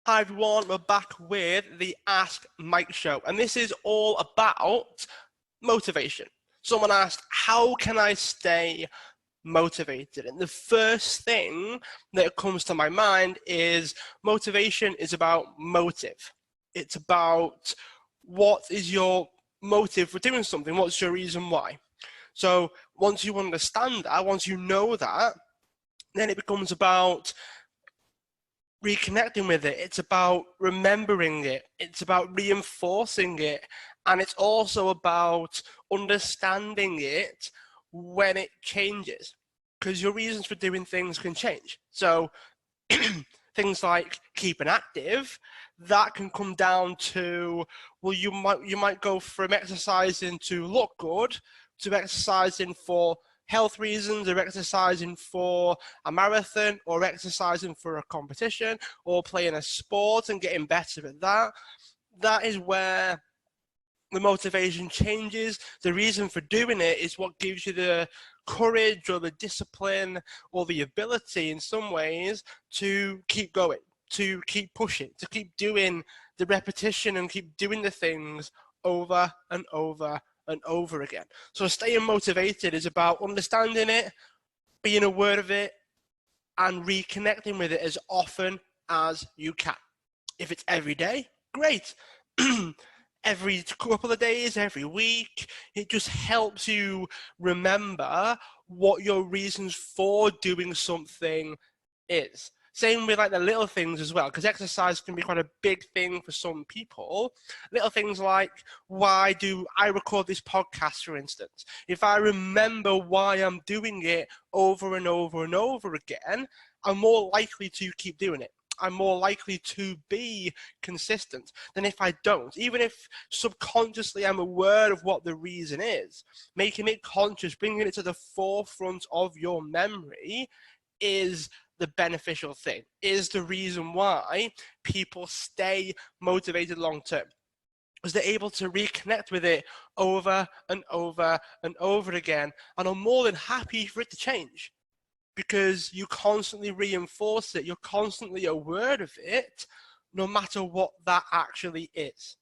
Hi everyone, we're back with the Ask Mike show, and this is all about motivation. Someone asked, how can I stay motivated? And the first thing that comes to my mind is motivation is about motive. It's about what is your motive for doing something, what's your reason why. So once you understand that, once you know that, then it becomes about reconnecting with it. It's about remembering it. It's about reinforcing it. And it's also about understanding it when it changes, because your reasons for doing things can change. So things like keeping active, that can come down to, well, you might go from exercising to look good to exercising for health reasons, or exercising for a marathon, or exercising for a competition, or playing a sport and getting better at that. That is where the motivation changes. The reason for doing it is what gives you the courage or the discipline or the ability in some ways to keep going, to keep pushing, to keep doing the repetition and keep doing the things over and over and over again. So staying motivated is about understanding it, being aware of it, and reconnecting with it as often as you can. If it's every day, great. Every couple of days, every week, it just helps you remember what your reasons for doing something is. Same with like the little things as well, because exercise can be quite a big thing for some people. Little things like, why do I record this podcast, for instance? If I remember why I'm doing it over and over and over again, I'm more likely to keep doing it. I'm more likely to be consistent than if I don't. Even if subconsciously I'm aware of what the reason is, making it conscious, bringing it to the forefront of your memory is the beneficial thing, is the reason why people stay motivated long term, because they're able to reconnect with it over and over and over again, and are more than happy for it to change, because you constantly reinforce it, you're constantly aware of it, no matter what that actually is.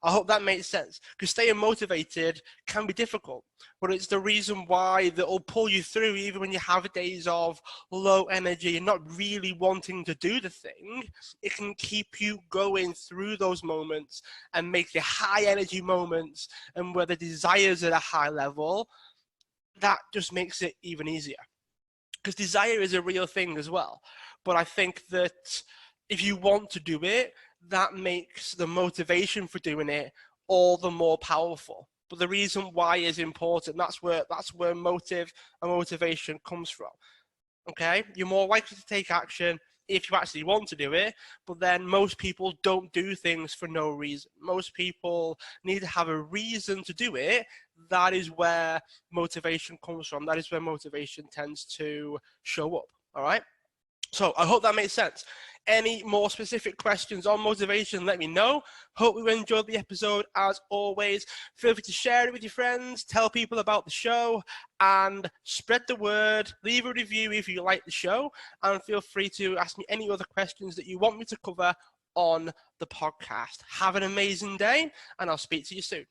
I hope that makes sense, because staying motivated can be difficult, but it's the reason why that will pull you through even when you have days of low energy and not really wanting to do the thing. It can keep you going through those moments and make the high energy moments, and where the desires at a high level, that just makes it even easier. Because desire is a real thing as well. But I think that if you want to do it, that makes the motivation for doing it all the more powerful. But the reason why is important. That's where motive and motivation comes from. Okay, you're more likely to take action if you actually want to do it, but then most people don't do things for no reason. Most people need to have a reason to do it. That is where motivation comes from. That is where motivation tends to show up. All right. So I hope that makes sense. Any more specific questions on motivation, let me know. Hope you enjoyed the episode. As always, feel free to share it with your friends, tell people about the show, and spread the word. Leave a review if you like the show, and feel free to ask me any other questions that you want me to cover on the podcast. Have an amazing day, and I'll speak to you soon.